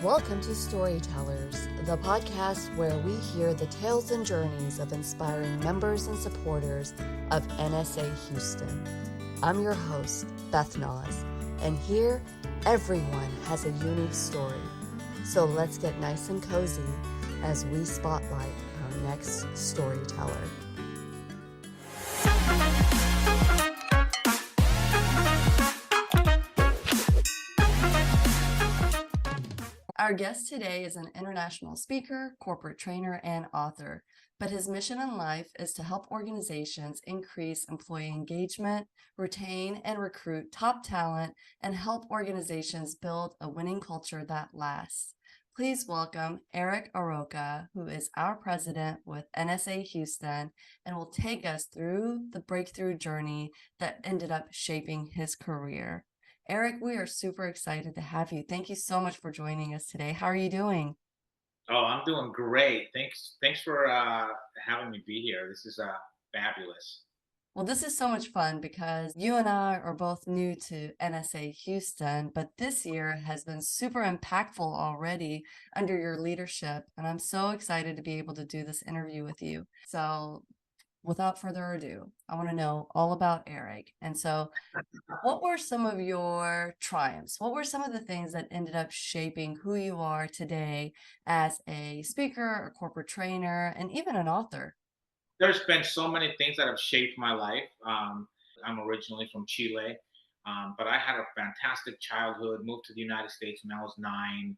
Welcome to Storytellers, the podcast where we hear the tales and journeys of inspiring members and supporters of NSA Houston. I'm your host, Beth Rohani, and here everyone has a unique story. So let's get nice and cozy as we spotlight our next storyteller. Our guest today is an international speaker, corporate trainer, and author, but his mission in life is to help organizations increase employee engagement, retain and recruit top talent, and help organizations build a winning culture that lasts. Please welcome Eric Aroca, who is our president with NSA Houston and will take us through the breakthrough journey that ended up shaping his career. Eric, we are super excited to have you. Thank you so much for joining us today. How are you doing? Oh, I'm doing great. Thanks for having me be here. This is fabulous. Well, this is so much fun because you and I are both new to NSA Houston, but this year has been super impactful already under your leadership. And I'm so excited to be able to do this interview with you. So, without further ado, I want to know all about Eric. And so, what were some of your triumphs? What were some of the things that ended up shaping who you are today as a speaker, a corporate trainer, and even an author? There's been so many things that have shaped my life. I'm originally from Chile, but I had a fantastic childhood. Moved to the United States when I was 9,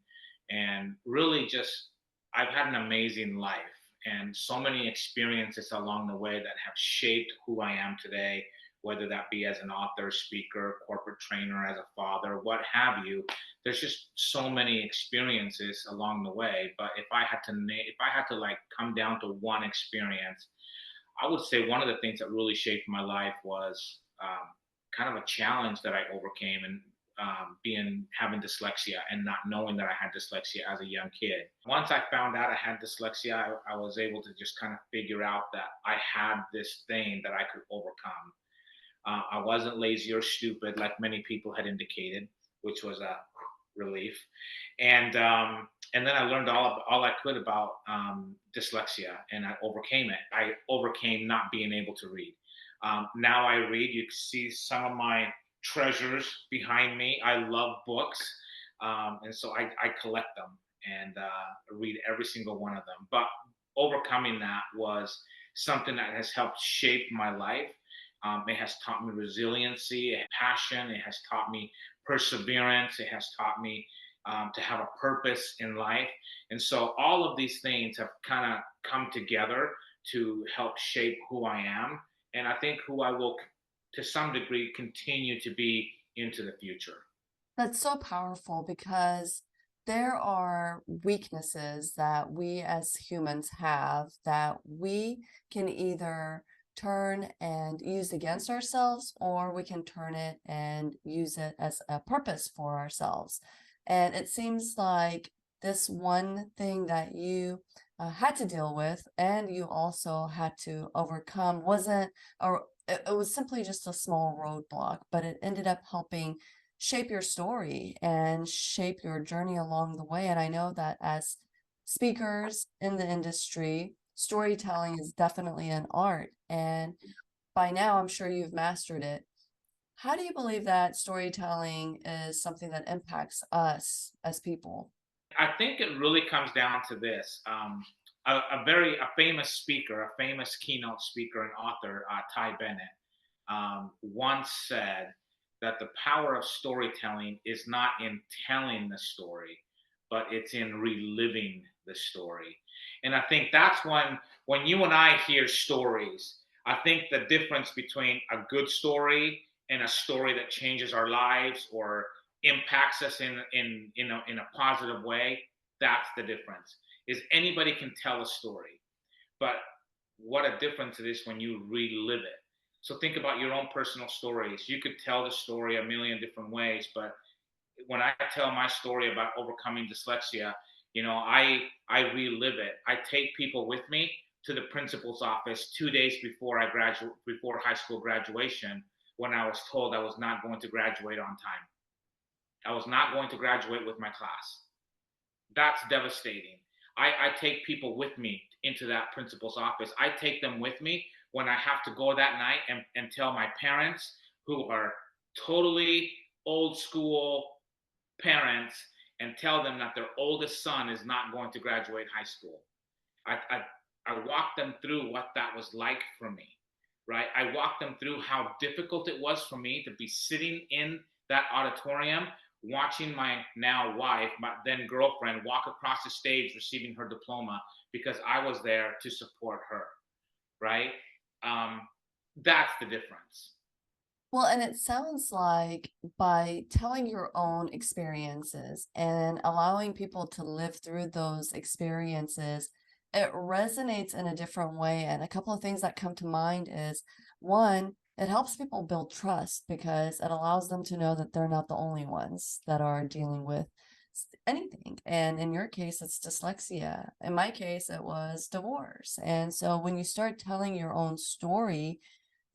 and really just I've had an amazing life and so many experiences along the way that have shaped who I am today. Whether that be as an author, speaker, corporate trainer, as a father, what have you. There's just so many experiences along the way. But if I had to like come down to one experience, I would say one of the things that really shaped my life was kind of a challenge that I overcame, and being having dyslexia and not knowing that I had dyslexia as a young kid. Once I found out I had dyslexia, I was able to just kind of figure out that I had this thing that I could overcome. I wasn't lazy or stupid like many people had indicated, which was a relief. And then I learned all I could about dyslexia, and I overcame it. I overcame not being able to read. Now I read. You can see some of my treasures behind me. I love books, and so I collect them and read every single one of them. But overcoming that was something that has helped shape my life. It has taught me resiliency, passion. It has taught me perseverance. It has taught me to have a purpose in life. And so all of these things have kind of come together to help shape who I am. And I think who I will, to some degree, continue to be into the future. That's so powerful because there are weaknesses that we as humans have that we can either turn and use against ourselves, or we can turn it and use it as a purpose for ourselves. And it seems like this one thing that you had to deal with and you also had to overcome wasn't, or it was simply just a small roadblock, but it ended up helping shape your story and shape your journey along the way. And I know that as speakers in the industry, storytelling is definitely an art. And by now, I'm sure you've mastered it. How do you believe that storytelling is something that impacts us as people? I think it really comes down to this. A famous speaker, a famous keynote speaker and author, Ty Bennett, once said that the power of storytelling is not in telling the story, but it's in reliving the story. And I think that's when you and I hear stories, I think the difference between a good story and a story that changes our lives or impacts us in a positive way, that's the difference. Is anybody can tell a story, but what a difference it is when you relive it. So think about your own personal stories. You could tell the story a million different ways, but when I tell my story about overcoming dyslexia, I relive it. I take people with me to the principal's office 2 days before high school graduation, when I was told I was not going to graduate on time. I was not going to graduate with my class. That's devastating. I take people with me into that principal's office. I take them with me when I have to go that night and tell my parents, who are totally old school parents, and tell them that their oldest son is not going to graduate high school. I, I, I walked them through what that was like for me, right? I walked them through how difficult it was for me to be sitting in that auditorium watching my now wife, my then girlfriend, walk across the stage receiving her diploma because I was there to support her, right? Um, that's the difference, Well, and it sounds like by telling your own experiences and allowing people to live through those experiences, it resonates in a different way. And a couple of things that come to mind is one, it helps people build trust because it allows them to know that they're not the only ones that are dealing with anything. And in your case, it's dyslexia. In my case, it was divorce. And so when you start telling your own story,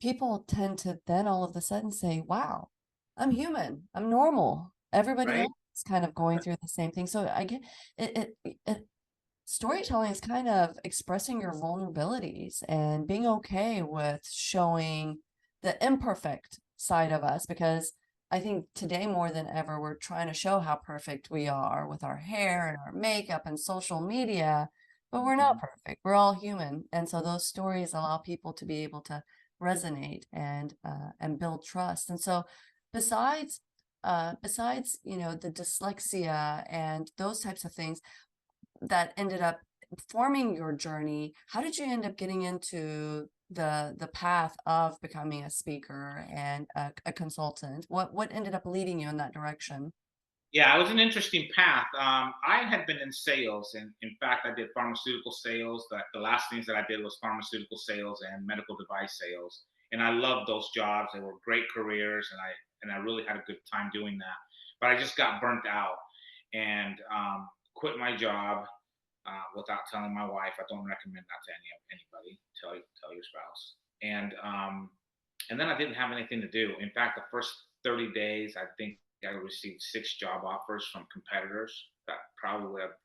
people tend to then all of a sudden say, wow, I'm human, I'm normal. Everybody right? else is kind of going through the same thing. So I get it storytelling is kind of expressing your vulnerabilities and being okay with showing the imperfect side of us because I think today more than ever we're trying to show how perfect we are with our hair and our makeup and social media, but we're not Mhm. perfect. We're all human, and so those stories allow people to be able to resonate and build trust. And so, besides the dyslexia and those types of things that ended up forming your journey, how did you end up getting into the path of becoming a speaker and a consultant? What ended up leading you in that direction? Yeah, it was an interesting path. I had been in sales, and in fact, I did pharmaceutical sales. The last things that I did was pharmaceutical sales and medical device sales, and I loved those jobs. They were great careers, and I really had a good time doing that. But I just got burnt out and quit my job without telling my wife. I don't recommend that to anybody. Tell your spouse. And then I didn't have anything to do. In fact, the first 30 days, I think I received 6 job offers from competitors that probably would have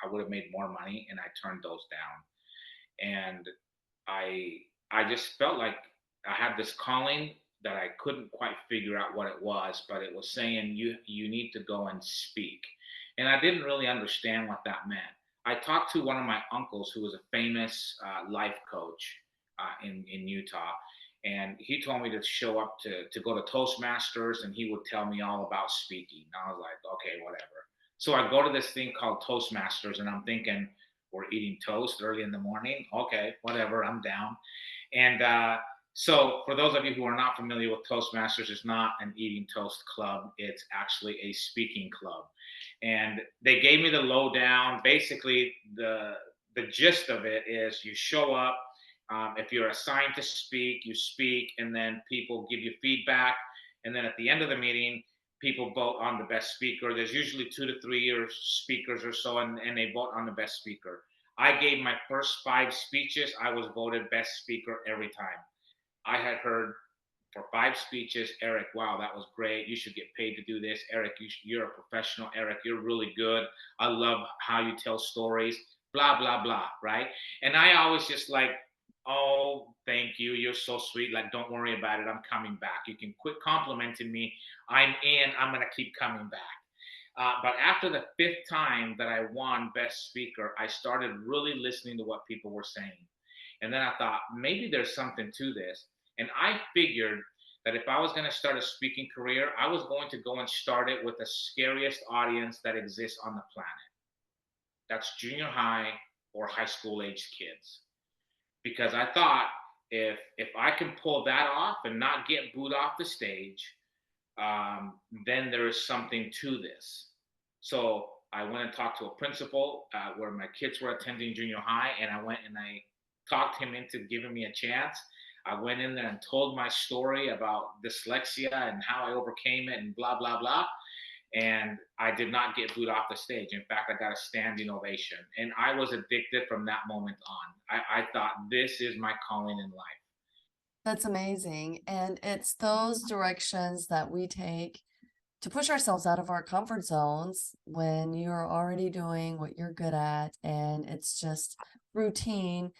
I would have made more money, and I turned those down. And I I just felt like I had this calling that I couldn't quite figure out what it was, but it was saying you need to go and speak. And I didn't really understand what that meant. I talked to one of my uncles who was a famous life coach in Utah, and he told me to show up to go to Toastmasters, and he would tell me all about speaking. And I was like, okay, whatever. So I go to this thing called Toastmasters, and I'm thinking, we're eating toast early in the morning. Okay, whatever, I'm down. And so, for those of you who are not familiar with Toastmasters, it's not an eating toast club. It's actually a speaking club. And they gave me the lowdown. Basically, the gist of it is you show up. If you're assigned to speak, you speak, and then people give you feedback. And then at the end of the meeting, people vote on the best speaker. There's usually 2 to 3 year speakers or so, and they vote on the best speaker. I gave my first 5 speeches. I was voted best speaker every time. I had heard for 5 speeches, Eric, wow, that was great. You should get paid to do this. Eric, you're a professional. Eric, you're really good. I love how you tell stories, blah, blah, blah, right? And I always just like, oh, thank you. You're so sweet. Like, don't worry about it. I'm coming back. You can quit complimenting me. I'm in. I'm going to keep coming back. But after the 5th time that I won Best Speaker, I started really listening to what people were saying. And then I thought, maybe there's something to this. And I figured that if I was going to start a speaking career, I was going to go and start it with the scariest audience that exists on the planet. That's junior high or high school aged kids. Because I thought if I can pull that off and not get booed off the stage, then there is something to this. So I went and talked to a principal where my kids were attending junior high, and I went and I talked him into giving me a chance. I went in there and told my story about dyslexia and how I overcame it and blah, blah, blah. And I did not get booed off the stage. In fact, I got a standing ovation. And I was addicted from that moment on. I thought, this is my calling in life. That's amazing. And it's those directions that we take to push ourselves out of our comfort zones when you're already doing what you're good at and it's just routine.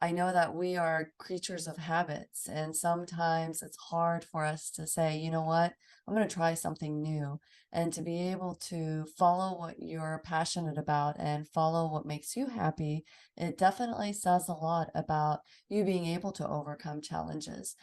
I know that we are creatures of habits, and sometimes it's hard for us to say, you know what, I'm going to try something new. And to be able to follow what you're passionate about and follow what makes you happy, it definitely says a lot about you being able to overcome challenges.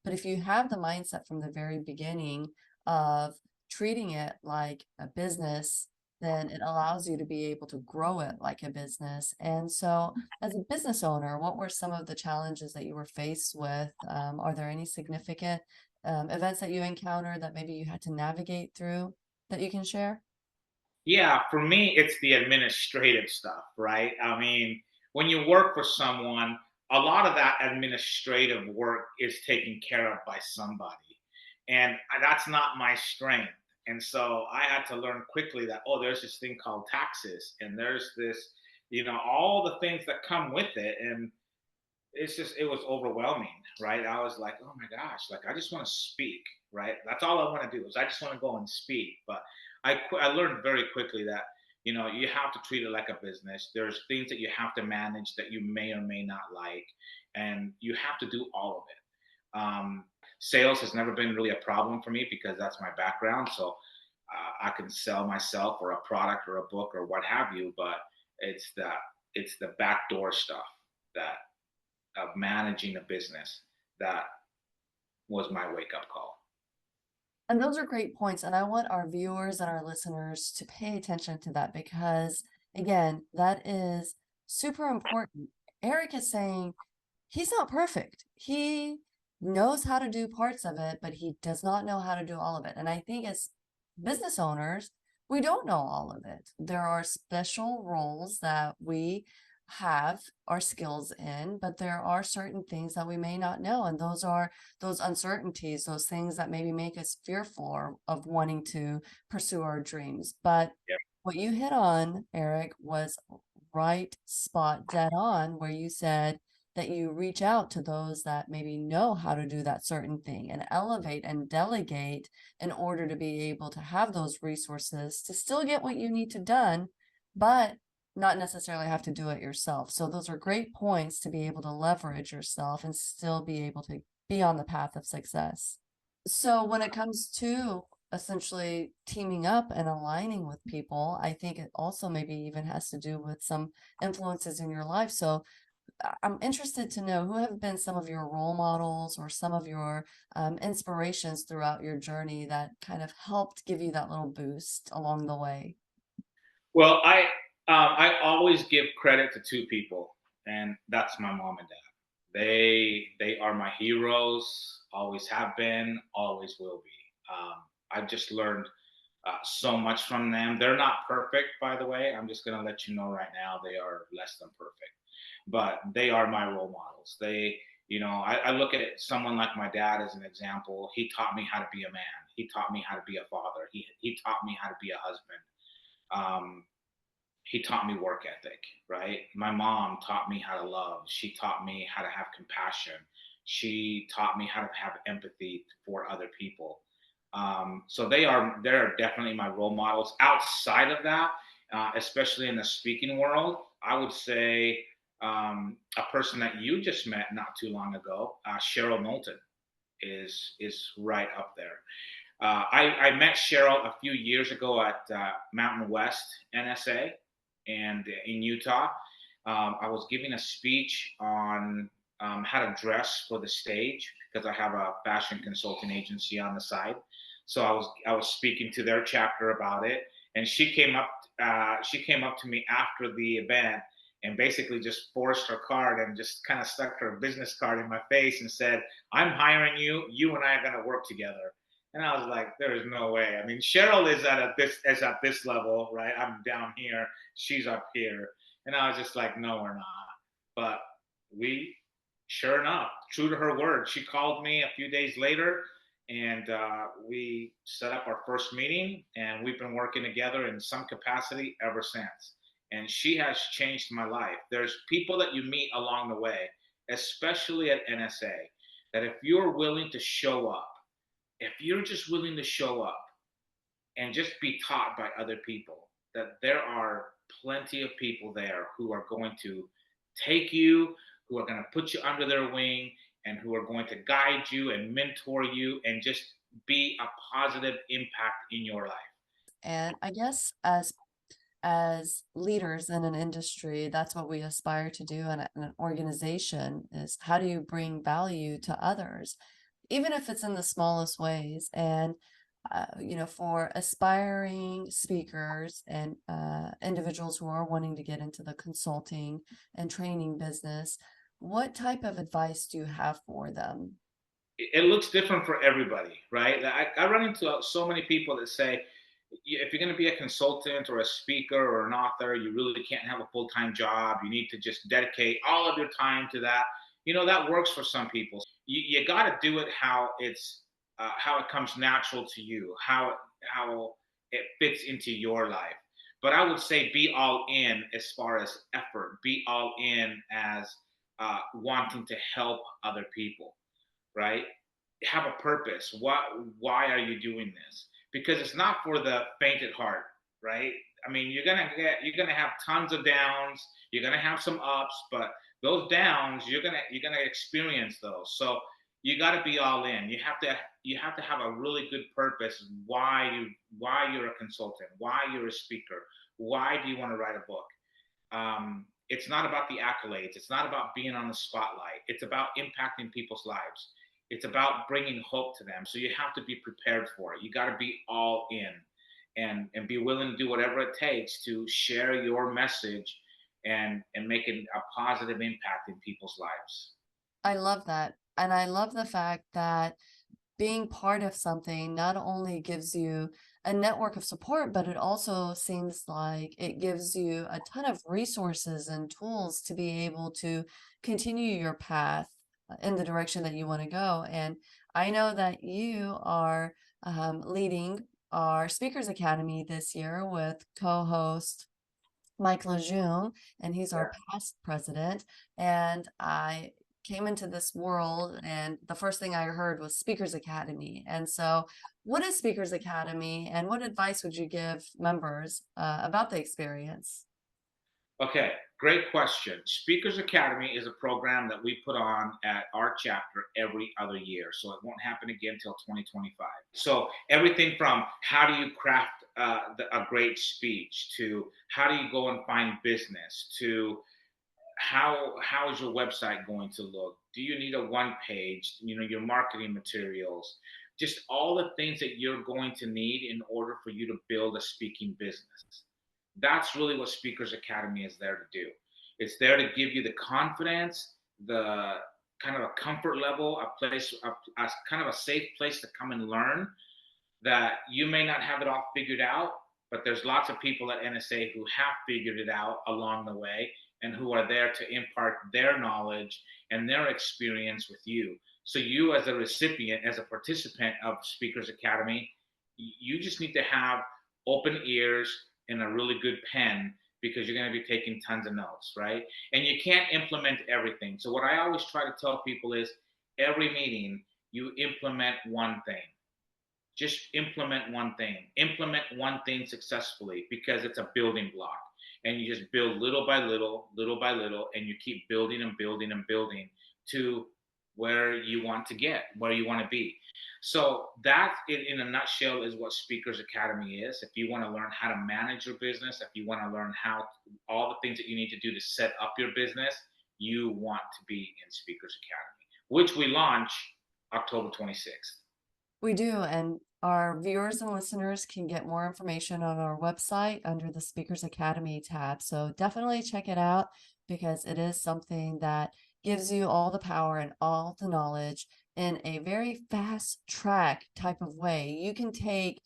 But if you have the mindset from the very beginning of treating it like a business, then it allows you to be able to grow it like a business. And so, as a business owner, what were some of the challenges that you were faced with? Are there any significant events that you encountered that maybe you had to navigate through that you can share? Yeah, for me, it's the administrative stuff, right? I mean, when you work for someone, a lot of that administrative work is taken care of by somebody. And that's not my strength. And so I had to learn quickly that, oh, there's this thing called taxes, and there's this, all the things that come with it. And it was overwhelming, right? I was like, oh my gosh, like I just want to speak, right? That's all I want to do is I just want to go and speak. But I learned very quickly that you have to treat it like a business. There's things that you have to manage that you may or may not like, and you have to do all of it. Sales has never been really a problem for me because that's my background. So I can sell myself or a product or a book or what have you. But it's the it's the backdoor stuff that of managing a business that was my wake up call. And those are great points. And I want our viewers and our listeners to pay attention to that because, again, that is super important. Eric is saying he's not perfect. He knows how to do parts of it, but he does not know how to do all of it. And I think as business owners, we don't know all of it. There are special roles that we have our skills in, but there are certain things that we may not know. And those are those uncertainties, those things that maybe make us fearful of wanting to pursue our dreams. But Yep. what you hit on, Eric, was right spot dead on, where you said that you reach out to those that maybe know how to do that certain thing and elevate and delegate in order to be able to have those resources to still get what you need to done, but not necessarily have to do it yourself. So those are great points to be able to leverage yourself and still be able to be on the path of success. So when it comes to essentially teaming up and aligning with people, I think it also maybe even has to do with some influences in your life. So I'm interested to know who have been some of your role models or some of your inspirations throughout your journey that kind of helped give you that little boost along the way. Well, I always give credit to two people, and that's my mom and dad. They are my heroes. Always have been. Always will be. I've just learned so much from them. They're not perfect, by the way. I'm just gonna let you know right now. They are less than perfect, but they are my role models. I look at it, someone like my dad as an example. He taught me how to be a man. He taught me how to be a father. He taught me how to be a husband. Um, he taught me work ethic, right? My mom taught me how to love. She taught me how to have compassion. She taught me how to have empathy for other people. So they're definitely my role models. Outside of that, especially in the speaking world, I would say a person that you just met not too long ago, Cheryl Knowlton, is right up there. I met Cheryl a few years ago at Mountain West NSA and in Utah. I was giving a speech on how to dress for the stage because I have a fashion consulting agency on the side. So I was speaking to their chapter about it, and she came up to me after the event and basically just forced her card and just kind of stuck her business card in my face and said, "I'm hiring you. You and I are going to work together." And I was like, there is no way. I mean, Cheryl is at this level, right? I'm down here, she's up here. And I was just like, no, we're not. But we, sure enough, true to her word, she called me a few days later and we set up our first meeting and we've been working together in some capacity ever since. And she has changed my life. There's people that you meet along the way, especially at NSA, that if you're willing to show up, if you're just willing to show up and just be taught by other people that there are plenty of people there who are going to take you, who are going to put you under their wing, and who are going to guide you and mentor you and just be a positive impact in your life. And I guess as leaders in an industry, that's what we aspire to do in an organization is how do you bring value to others, even if it's in the smallest ways. And for aspiring speakers and individuals who are wanting to get into the consulting and training business, what type of advice do you have for them? It looks different for everybody, right? I run into so many people that say, if you're going to be a consultant or a speaker or an author, you really can't have a full time job. You need to just dedicate all of your time to that. That works for some people. You got to do it how it comes natural to you, how it fits into your life. But I would say be all in as far as effort. Be all in as wanting to help other people, right? Have a purpose. Why are you doing this? Because it's not for the faint at heart, right? I mean, you're gonna have tons of downs, you're gonna have some ups, but those downs you're gonna experience those. So you got to be all in. You have to have a really good purpose why you're a consultant, why you're a speaker, why do you want to write a book. It's not about the accolades. It's not about being on the spotlight. It's about impacting people's lives. It's about bringing hope to them. So you have to be prepared for it. You got to be all in and be willing to do whatever it takes to share your message and make it a positive impact in people's lives. I love that. And I love the fact that being part of something not only gives you a network of support, but it also seems like it gives you a ton of resources and tools to be able to continue your path in the direction that you want to go. And I know that you are leading our Speakers Academy this year with co-host Mike Lejeune, and he's our past president. And I came into this world, and the first thing I heard was Speakers Academy. And so, what is Speakers Academy, and what advice would you give members about the experience? Okay, great question. Speakers Academy is a program that we put on at our chapter every other year. So it won't happen again until 2025. So everything from how do you craft a great speech to how do you go and find business to how is your website going to look? Do you need a one page, your marketing materials, just all the things that you're going to need in order for you to build a speaking business. That's really what Speakers Academy is there to do. It's there to give you the confidence, the kind of a comfort level, a kind of a safe place to come and learn that you may not have it all figured out, but there's lots of people at NSA who have figured it out along the way and who are there to impart their knowledge and their experience with you. So you as a recipient, as a participant of Speakers Academy, you just need to have open ears and a really good pen because you're going to be taking tons of notes, right? And you can't implement everything. So what I always try to tell people is every meeting you implement one thing. Just implement one thing successfully because it's a building block and you just build little by little and you keep building and building and building to where you want to get, where you want to be. So that in a nutshell is what Speakers Academy is. If you want to learn how to manage your business, if you want to learn how all the things that you need to do to set up your business, you want to be in Speakers Academy, which we launch October 26th. We do, and our viewers and listeners can get more information on our website under the Speakers Academy tab. So definitely check it out because it is something that gives you all the power and all the knowledge in a very fast track type of way. You can take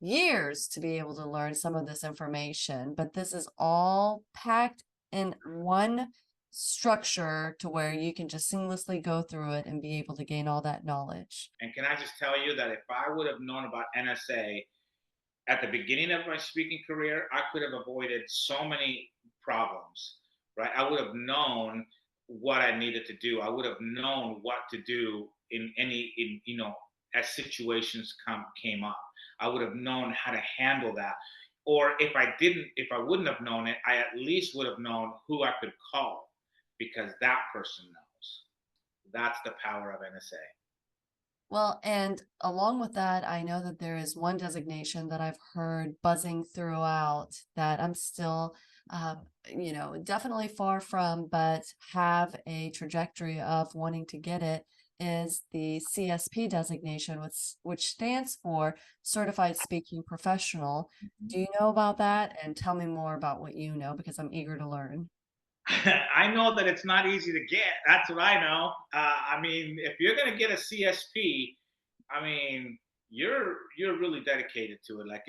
years to be able to learn some of this information, but this is all packed in one structure to where you can just seamlessly go through it and be able to gain all that knowledge. And can I just tell you that if I would have known about NSA at the beginning of my speaking career, I could have avoided so many problems, right? I would have known what I needed to do. I would have known what to do in as situations came up. I would have known how to handle that. Or if I wouldn't have known it, I at least would have known who I could call because that person knows. That's the power of NSA. Well, and along with that, I know that there is one designation that I've heard buzzing throughout that I'm still, uh, definitely far from, but have a trajectory of wanting to get it is the CSP designation, which stands for Certified Speaking Professional. Mhm. Do you know about that? And tell me more about what you know because I'm eager to learn. I know that it's not easy to get. That's what I know. I mean, if you're gonna get a CSP, I mean, you're really dedicated to it. Like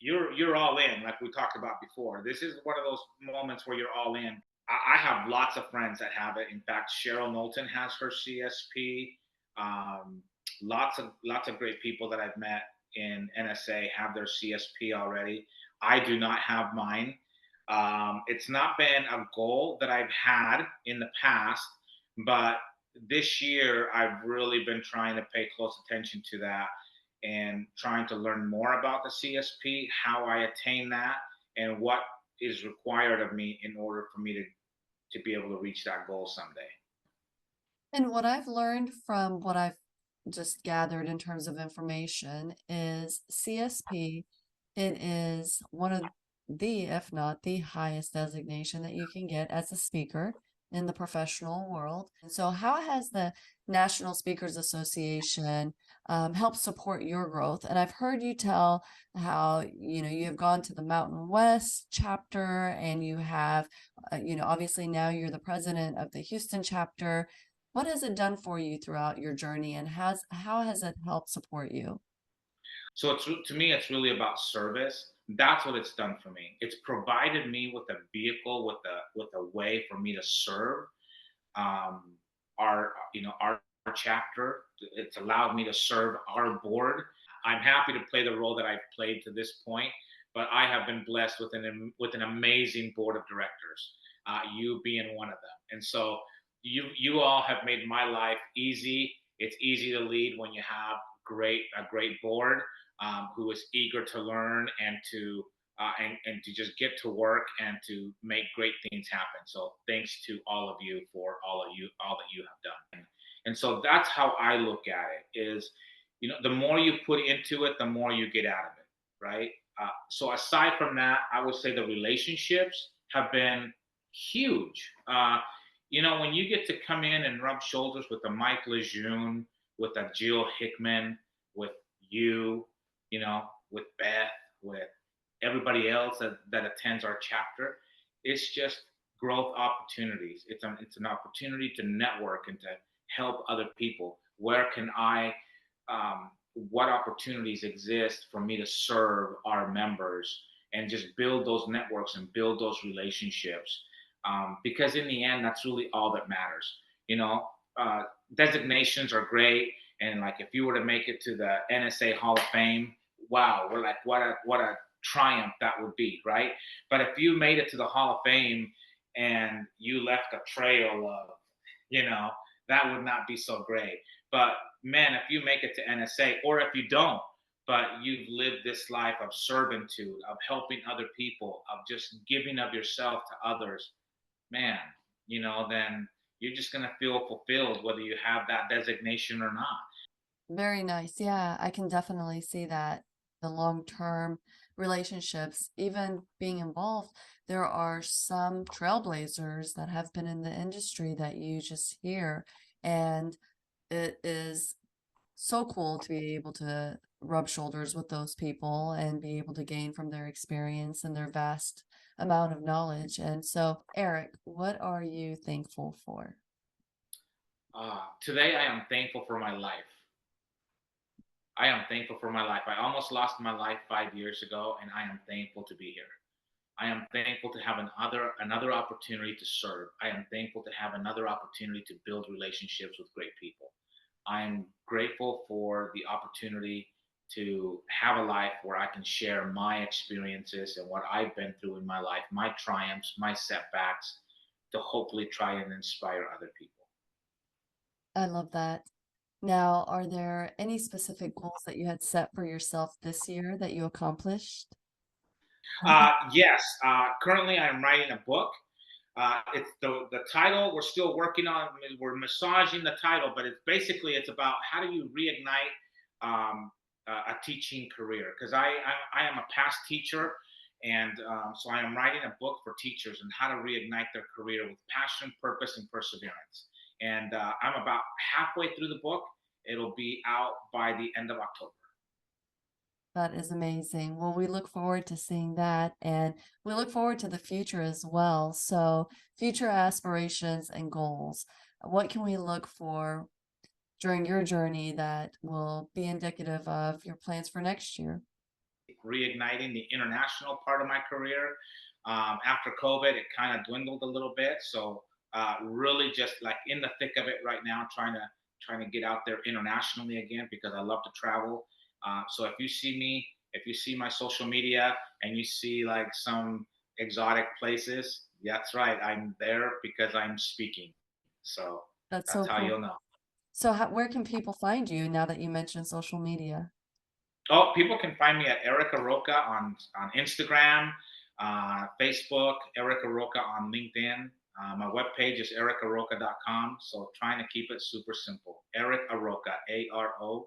you're all in, like we talked about before. This is one of those moments where you're all in. I have lots of friends that have it. In fact, Cheryl Knowlton has her CSP. Um, lots of great people that I've met in NSA have their CSP already. I do not have mine. It's not been a goal that I've had in the past, but this year I've really been trying to pay close attention to that and trying to learn more about the CSP, how I attain that, and what is required of me in order for me to be able to reach that goal someday. And what I've learned from what I've just gathered in terms of information is CSP, it is one of the, if not the highest designation that you can get as a speaker in the professional world. And so, how has the National Speakers Association helped support your growth? And I've heard you tell how you have gone to the Mountain West chapter, and you have, obviously now you're the president of the Houston chapter. What has it done for you throughout your journey, and how has it helped support you? So to me, it's really about service. That's what it's done for me. It's provided me with a vehicle, with a way for me to serve um, our chapter. It's allowed me to serve our board. I'm happy to play the role that I've played to this point, but I have been blessed with an amazing board of directors. You being one of them, and so you all have made my life easy. It's easy to lead when you have a great board who is eager to learn and to just get to work and to make great things happen. So thanks to all of you for all that you have done. And so that's how I look at it is, the more you put into it, the more you get out of it. Right. So aside from that, I would say the relationships have been huge. When you get to come in and rub shoulders with a Mike Lejeune, with a Jill Hickman, with you, with Beth, with everybody else that attends our chapter. It's just growth opportunities. It's an opportunity to network and to help other people. Where can what opportunities exist for me to serve our members and just build those networks and build those relationships? Because in the end, that's really all that matters. You know, uh, Designations are great, and like if you were to make it to the NSA Hall of Fame, wow, we're like what a triumph that would be, right? But if you made it to the Hall of Fame and you left a trail of, you know, that would not be so great. But man, if you make it to NSA, or if you don't, but you've lived this life of servitude, of helping other people, of just giving of yourself to others, man, then you're just going to feel fulfilled whether you have that designation or not. Very nice. Yeah, I can definitely see that. The long-term relationships, even being involved, there are some trailblazers that have been in the industry that you just hear, and it is so cool to be able to rub shoulders with those people and be able to gain from their experience and their vast amount of knowledge. And so, Eric, what are you thankful for? Today, I am thankful for my life. I am thankful for my life. I almost lost my life 5 years ago, and I am thankful to be here. I am thankful to have another opportunity to serve. I am thankful to have another opportunity to build relationships with great people. I am grateful for the opportunity to have a life where I can share my experiences and what I've been through in my life, my triumphs, my setbacks, to hopefully try and inspire other people. I love that. Now, are there any specific goals that you had set for yourself this year that you accomplished? Yes. Currently, I'm writing a book. It's the title. We're still working on. We're massaging the title, but it's basically it's about how do you reignite a teaching career? Because I am a past teacher, and so I am writing a book for teachers and how to reignite their career with passion, purpose, and perseverance. And I'm about halfway through the book. It'll be out by the end of October. That is amazing. Well, we look forward to seeing that, and we look forward to the future as well. So, future aspirations and goals. What can we look for during your journey that will be indicative of your plans for next year? Reigniting the international part of my career. After COVID, it kind of dwindled a little bit. So really just like in the thick of it right now, trying to get out there internationally again because I love to travel. So if you see me, if you see my social media and you see like some exotic places, that's right. I'm there because I'm speaking. So That's that's so how cool. you'll know. So, where can people find you now that you mentioned social media? Oh, people can find me at Eric Aroca on Instagram, Facebook, Eric Aroca on LinkedIn. My webpage is ericaroca.com. So trying to keep it super simple. Eric Aroca, Aroca.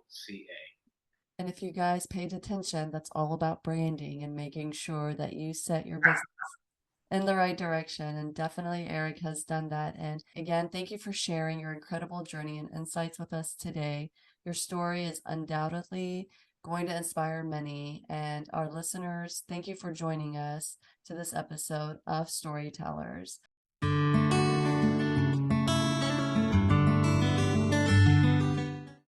And if you guys paid attention, that's all about branding and making sure that you set your business in the right direction. And definitely Eric has done that. And again, thank you for sharing your incredible journey and insights with us today. Your story is undoubtedly going to inspire many. And our listeners, thank you for joining us to this episode of Storytellers.